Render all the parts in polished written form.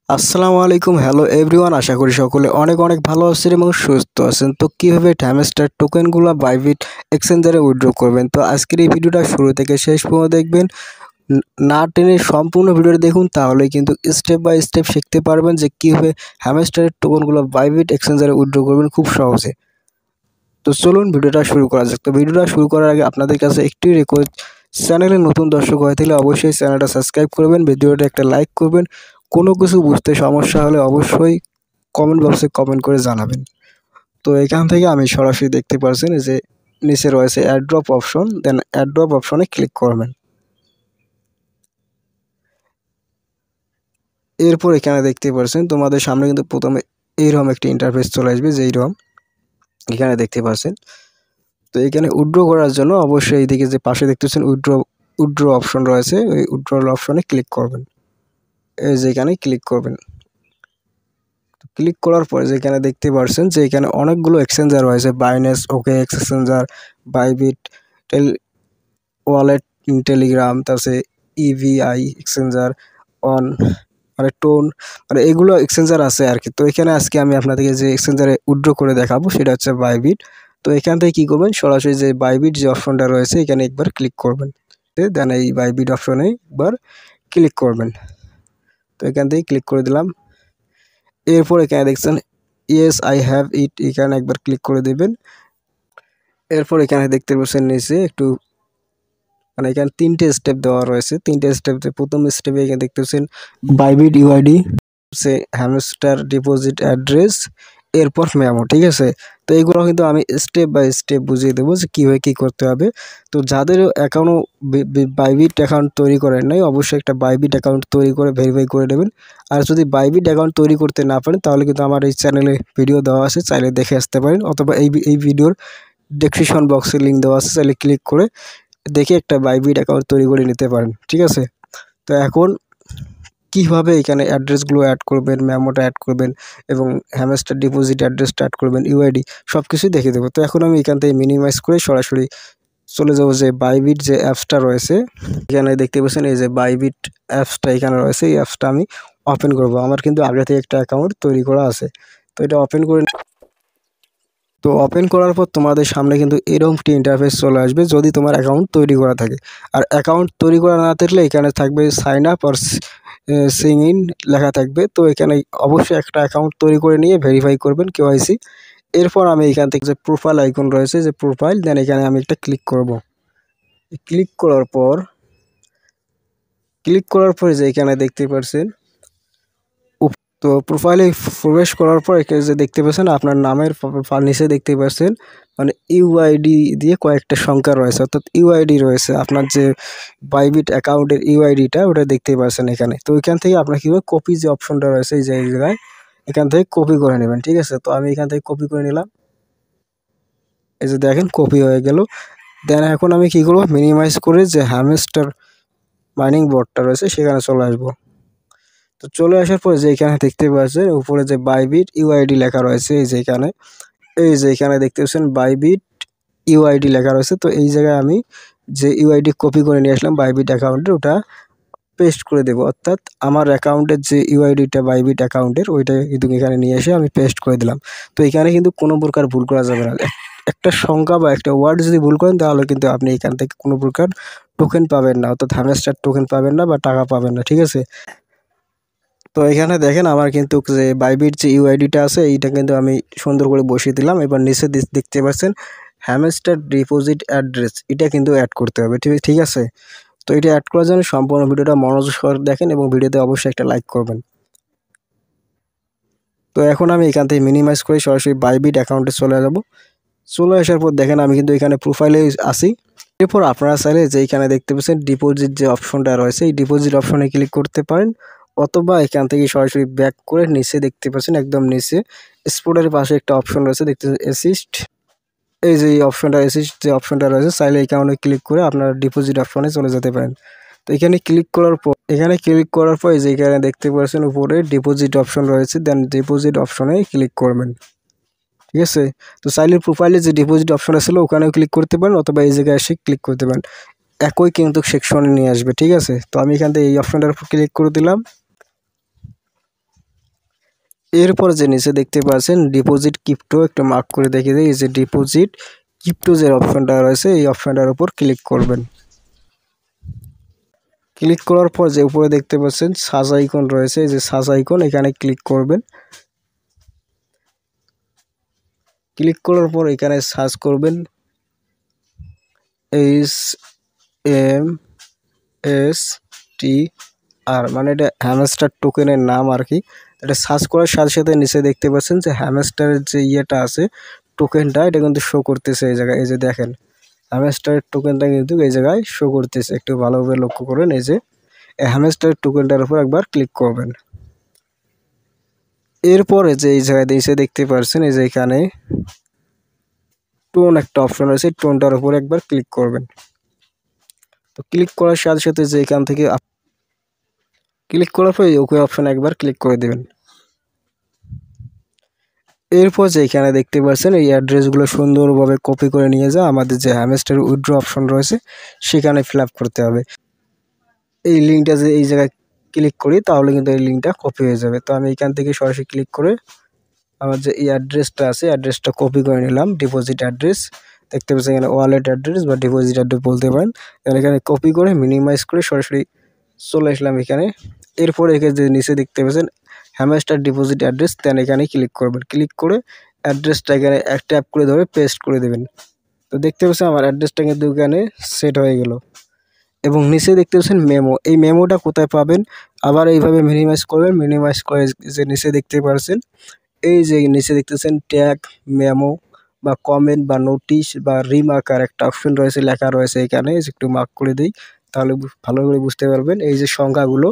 আসসালামু আলাইকুম, hello everyone. আশা করি সকলে অনেক অনেক ভালো আছেন এবং সুস্থ আছেন। তো কীভাবে হ্যামস্টার টোকেনগুলো বাইবিট এক্সচেঞ্জারে উইথড্র করবেন, তো আজকের এই ভিডিওটা শুরু থেকে শেষ পর্যন্ত দেখবেন। না টেনে সম্পূর্ণ ভিডিওটা দেখুন, তাহলেই কিন্তু স্টেপ বাই স্টেপ শিখতে পারবেন যে কীভাবে হ্যামস্টারের টোকেনগুলো বাইবিট এক্সচেঞ্জারে উইথড্র করবেন খুব সহজে। তো চলুন ভিডিওটা শুরু করা যাক। তো ভিডিওটা শুরু করার আগে আপনাদের কাছে একটি রিকোয়েস্ট, চ্যানেলে নতুন দর্শক হয়ে থাকলে অবশ্যই চ্যানেলটা সাবস্ক্রাইব করবেন, ভিডিওটা একটা লাইক করবেন। কোনো কিছু বুঝতে সমস্যা হলে অবশ্যই কমেন্ট বক্সে কমেন্ট করে জানাবেন। তো এখান থেকে আমি সরাসরি দেখতে পাচ্ছেন যে নিচে রয়েছে অ্যাড্রপ অপশন, দেন অ্যাড্রপ অপশনে ক্লিক করবেন। এরপর এখানে দেখতে পাচ্ছেন তোমাদের সামনে কিন্তু প্রথমে এইরকম একটি ইন্টারফেস চলে আসবে, যে এইরকম এখানে দেখতে পাচ্ছেন। তো এখানে উইথড্র করার জন্য অবশ্যই এইদিকে যে পাশে দেখতেছেন উইথড্র অপশন রয়েছে, ওই উইথড্র অপশনে ক্লিক করবেন। এই যে এখানে ক্লিক করবেন। ক্লিক করার পরে যেখানে দেখতে পাচ্ছেন যে এখানে অনেকগুলো এক্সচেঞ্জার রয়েছে, বাইন্যান্স, ওকে এক্সচেঞ্জার, বাইবিট, ওয়ালেট, টেলিগ্রাম, তারপরে ইভিআই এক্সচেঞ্জার, অন মানে টোন, মানে এগুলো এক্সচেঞ্জার আছে আর কি। তো এখানে আজকে আমি আপনাদেরকে যে এক্সচেঞ্জারে উইথড্র করে দেখাবো সেটা হচ্ছে বাইবিট। তো এখান থেকে কী করবেন, সরাসরি যে বাইবিট যে অপশনটা রয়েছে এখানে একবার ক্লিক করবেন, দেন এই বাইবিট অপশনে একবার ক্লিক করবেন। তো এখান থেকে ক্লিক করে দিলাম। এরপর এখানে দেখছেন ইয়েস আই হ্যাভ ইট, এখানে একবার ক্লিক করে দেবেন। এরপর এখানে দেখতে পাচ্ছেন নিচে একটু মানে এখানে তিনটে স্টেপ দেওয়া রয়েছে। তিনটে স্টেপ, প্রথম স্টেপে এখানে দেখতে পাচ্ছেন বাইবিট ইউআইডি, সে হ্যামস্টার ডিপোজিট অ্যাড্রেস, এরপর মেমো, ঠিক আছে। তো এইগুলো কিন্তু আমি স্টেপ বাই স্টেপ বুঝিয়ে দেবো যে কীভাবে কী করতে হবে। তো যাদের অ্যাকাউন্টও বাইবিট অ্যাকাউন্ট তৈরি করেন নাই, অবশ্যই একটা বাইবিট অ্যাকাউন্ট তৈরি করে ভেরিফাই করে নেবেন। আর যদি বাইবিট অ্যাকাউন্ট তৈরি করতে না পারেন তাহলে কিন্তু আমার এই চ্যানেলে ভিডিও দেওয়া আছে, চাইলে দেখে আসতে পারেন, অথবা এই ভিডিওর ডেসক্রিপশন বক্সে লিঙ্ক দেওয়া আছে, চাইলে ক্লিক করে দেখে একটা বাইবিট অ্যাকাউন্ট তৈরি করে নিতে পারেন, ঠিক আছে। তো এখন কীভাবে এখানে অ্যাড্রেসগুলো অ্যাড করবেন, মেমোটা অ্যাড করবেন এবং হ্যামস্টার ডিপোজিট অ্যাড্রেসটা অ্যাড করবেন, ইউআইডি সব কিছুই দেখে দেবো। তো এখন আমি এখান থেকে মিনিমাইজ করে সরাসরি চলে যাবো যে বাইবিট যে অ্যাপসটা রয়েছে। এখানে দেখতে পাচ্ছেন এই যে বাইবিট অ্যাপসটা এখানে রয়েছে, এই অ্যাপসটা আমি ওপেন করব। আমার কিন্তু আগে থেকে একটা অ্যাকাউন্ট তৈরি করা আছে, তো এটা ওপেন করে। তো ওপেন করার পর তোমাদের সামনে কিন্তু এরকম একটি ইন্টারফেস চলে আসবে যদি তোমার অ্যাকাউন্ট তৈরি করা থাকে। আর অ্যাকাউন্ট তৈরি করা না থাকলে এখানে থাকবে সাইন আপ আর সিং ইন লেখা থাকবে। তো এখানে অবশ্যই একটা অ্যাকাউন্ট তৈরি করে নিয়ে ভেরিফাই করবেন, কেওয়াইসি। এরপর আমি এখান থেকে যে প্রোফাইল আইকন রয়েছে, যে প্রোফাইল, দেন এখানে আমি একটা ক্লিক করব। ক্লিক করার পর যে এখানে দেখতে পাচ্ছেন, তো প্রোফাইলে প্রবেশ করার পর এখানে যে দেখতে পাচ্ছেন আপনার নামের নিচে দেখতে পাচ্ছেন মানে ইউআইডি দিয়ে কয়েকটা সংখ্যা রয়েছে, অর্থাৎ ইউআইডি রয়েছে আপনার যে বাইবিট অ্যাকাউন্টের ইউআইডিটা, ওটা দেখতে পাচ্ছেন এখানে। তো এখান থেকে আপনার কীভাবে কপি যে অপশনটা রয়েছে এই জায়গায়, এখান থেকে কপি করে নেবেন, ঠিক আছে। তো আমি এখান থেকে কপি করে নিলাম, এই যে দেখেন কপি হয়ে গেল। দেন এখন আমি কী করবো, মিনিমাইজ করে যে হ্যামস্টার মাইনিং বোর্ডটা রয়েছে সেখানে চলে আসবো। তো চলে আসার পরে যে এখানে দেখতে পাচ্ছেন উপরে যে বাইবিট ইউআইডি লেখা রয়েছে, এই যে এখানে দেখতে পাচ্ছেন বাইবিট ইউআইডি লেখা রয়েছে। তো এই জায়গায় আমি যে ইউআইডি কপি করে নিয়ে আসলাম বাইবিট অ্যাকাউন্টের, ওটা পেস্ট করে দেবো, অর্থাৎ আমার অ্যাকাউন্টের যে ইউআইডিটা বাইবিট অ্যাকাউন্টের ওইটা কিন্তু এখানে নিয়ে এসে আমি পেস্ট করে দিলাম। তো এখানে কিন্তু কোনো প্রকার ভুল করা যাবে না। একটা সংখ্যা বা একটা ওয়ার্ড যদি ভুল করেন তাহলে কিন্তু আপনি এখান থেকে কোনো প্রকার টোকেন পাবেন না, অর্থাৎ হ্যামস্টার টোকেন পাবেন না বা টাকা পাবেন না, ঠিক আছে। তো এখানে দেখেন আমার কিন্তু যে বাইবিট যে ইউআইডিটা আছে এইটা কিন্তু আমি সুন্দর করে বসিয়ে দিলাম। এবার নিচে দেখতে পাচ্ছেন হ্যামস্টার ডিপোজিট অ্যাড্রেস, এটা কিন্তু অ্যাড করতে হবে, ঠিক আছে। তো এটা অ্যাড করার জন্য সম্পূর্ণ ভিডিওটা মনোযোগ সহকারে দেখেন এবং ভিডিওতে অবশ্যই একটা লাইক করবেন। তো এখন আমি এখান থেকে মিনিমাইজ করে সরাসরি বাইবিট অ্যাকাউন্টে চলে যাব। চলে আসার পর দেখেন আমি কিন্তু এখানে প্রোফাইলে আসি। এরপর আপনারা চাইলে যে এখানে দেখতে পাচ্ছেন ডিপোজিট যে অপশনটা রয়েছে, এই ডিপোজিট অপশনে ক্লিক করতে পারেন, অথবা এখান থেকে সরাসরি ব্যাক করে নিচে দেখতে পাচ্ছেন একদম নিচে স্পোর্টের পাশে একটা অপশন রয়েছে, দেখতে অ্যাসিস্ট, এই যে এই অপশনটা অ্যাসিস্ট যে অপশনটা রয়েছে, চাইলে এখানে ক্লিক করে আপনারা ডিপোজিট অপশনে চলে যেতে পারেন। তো এখানে ক্লিক করার পর এই যে এখানে দেখতে পাচ্ছেন উপরে ডিপোজিট অপশন রয়েছে, দেন ডিপোজিট অপশনে ক্লিক করবেন, ঠিক আছে। তো চাইলে প্রোফাইলে যে ডিপোজিট অপশন আছে ওখানেও ক্লিক করতে পারেন, অথবা এই জায়গায় এসে ক্লিক করতে পারেন, একই কিন্তু সেকশনে নিয়ে আসবে, ঠিক আছে। তো আমি এখান থেকে এই অপশনটার উপর ক্লিক করে দিলাম। এরপর যে নিচে দেখতে পাচ্ছেন ডিপোজিট ক্রিপ্টো, একটা মার্ক করে দেখিয়ে দেয়। এই যে ডিপোজিট ক্রিপ্টো যে অপশনটা রয়েছে এই অপশনটার উপর ক্লিক করবেন। ক্লিক করার পর যে উপরে দেখতে পাচ্ছেন সার্চ আইকন রয়েছে, এই যে সার্চ আইকন, এখানে ক্লিক করবেন। ক্লিক করার পর এখানে সার্চ করবেন HMSTR, মানে এটা হ্যামস্টার টোকেনের নাম আর কি। এটা সার্চ করার সাথে সাথে নিচে দেখতে পাচ্ছেন যে হ্যামস্টারের যে ইয়েটা আছে টোকেনটা, এটা কিন্তু শো করতেছে এই জায়গায়। এই যে দেখেন হ্যামস্টারের টোকেনটা কিন্তু এই জায়গায় শো করতেছে, একটু ভালোভাবে লক্ষ্য করেন। এই যে হ্যামস্টারের টোকেনটার উপর একবার ক্লিক করবেন। এরপরে যে এই জায়গায় নিচে দেখতে পাচ্ছেন এই যে এখানে টোন একটা অপশন আছে, টোনটার উপর একবার ক্লিক করবেন। তো ক্লিক করার সাথে সাথে যে এখান থেকে ক্লিক করার পর ওকে অপশন একবার ক্লিক করে দেবেন। এরপর যে এখানে দেখতে পাচ্ছেন এই অ্যাড্রেসগুলো সুন্দরভাবে কপি করে নিয়ে যা আমাদের যে হ্যামস্টার উইথড্র অপশন রয়েছে সেখানে ফিল আপ করতে হবে। এই লিঙ্কটা যে এই জায়গায় ক্লিক করি তাহলে কিন্তু এই লিঙ্কটা কপি হয়ে যাবে। তো আমি এখান থেকে সরাসরি ক্লিক করে আমার যে এই অ্যাড্রেসটা আছে অ্যাড্রেসটা কপি করে নিলাম। ডিপোজিট অ্যাড্রেস দেখতে পাচ্ছেন এখানে, ওয়ালেট অ্যাড্রেস বা ডিপোজিট অ্যাড্রেস বলতে পারেন। এখানে কপি করে মিনিমাইজ করে সরাসরি চলে আসলাম এখানে। এরপরে এখানে যে নিচে দেখতে পাচ্ছেন হ্যামস্টার ডিপোজিট অ্যাড্রেস, দেন এখানে ক্লিক করবেন। ক্লিক করে অ্যাড্রেসটা এখানে এক ট্যাপ করে ধরে পেস্ট করে দেবেন। তো দেখতে পাচ্ছেন আমার অ্যাড্রেসটা কিন্তু এখানে সেট হয়ে গেল। এবং নিচে দেখতে পাচ্ছেন মেমো, এই মেমোটা কোথায় পাবেন? আবার এইভাবে মিনিমাইজ করবেন। মিনিমাইজ করে যে নিচে দেখতে পাচ্ছেন এই যে নিচে দেখতেছেন ট্যাগ, মেমো বা কমেন্ট বা নোটিশ বা রিমার্কার একটা অপশন রয়েছে, লেখা রয়েছে এখানে। একটু মার্ক করে দিই তাহলে ভালো করে বুঝতে পারবেন। এই যে সংখ্যাগুলো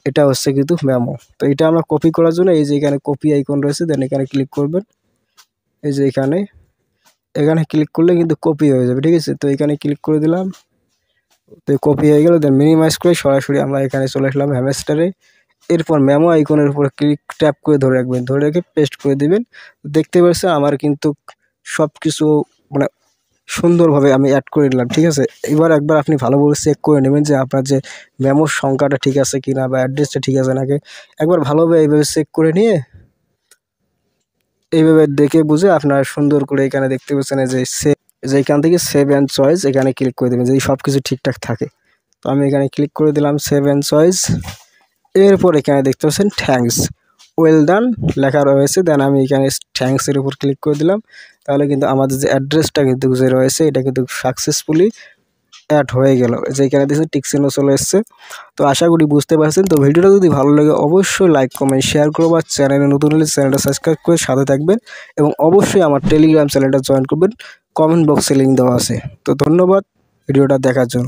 এটা হচ্ছে কিন্তু মেমো। তো এটা আমরা কপি করার জন্য এই যে এখানে কপি আইকন রয়েছে, দেন এখানে ক্লিক করবেন। এই যে এখানে ক্লিক করলে কিন্তু কপি হয়ে যাবে, ঠিক আছে। তো এখানে ক্লিক করে দিলাম, তো কপি হয়ে গেল। দেন মিনিমাইজ করে সরাসরি আমরা এখানে চলে আসলাম হ্যামস্টারে। এরপর মেমো আইকনের উপর ক্লিক ট্যাপ করে ধরে রাখবেন, ধরে রেখে পেস্ট করে দিবেন। দেখতে পাচ্ছেন আমার কিন্তু সব কিছু মানে সুন্দরভাবে আমি অ্যাড করে নিলাম, ঠিক আছে। এবার একবার আপনি ভালোভাবে চেক করে নেবেন যে আপনার যে মেমোর সংখ্যাটা ঠিক আছে কিনা বা অ্যাড্রেসটা ঠিক আছে নাকি। একবার ভালোভাবে এইভাবে চেক করে নিয়ে এইভাবে দেখে বুঝে আপনার সুন্দর করে এখানে দেখতে পাচ্ছেন যে এখান থেকে সেভ অ্যান্ড চয়েস এখানে ক্লিক করে দেবেন যদি সব কিছু ঠিকঠাক থাকে। তো আমি এখানে ক্লিক করে দিলাম সেভ অ্যান্ড চয়েস। এরপর এখানে দেখতে পাচ্ছেন থ্যাঙ্কস, ওয়েল ডান লেখা রয়েছে। দেন আমি এখানে থ্যাঙ্কসের উপর ক্লিক করে দিলাম। তাহলে কিন্তু আমাদের যে অ্যাড্রেসটা কিন্তু যে রয়েছে এটা কিন্তু সাকসেসফুলি অ্যাড হয়ে গেল। যে এখানে দেখছেন টিক চিহ্ন চলে এসছে। তো আশা করি বুঝতে পারছেন। তো ভিডিওটা যদি ভালো লাগে অবশ্যই লাইক কমেন্ট শেয়ার করবো, আর চ্যানেলে নতুন হলে চ্যানেলটা সাবস্ক্রাইব করে সাথে থাকবেন এবং অবশ্যই আমার টেলিগ্রাম চ্যানেলটা জয়েন করবেন, কমেন্ট বক্সে লিঙ্ক দেওয়া আছে। তো ধন্যবাদ ভিডিওটা দেখার জন্য।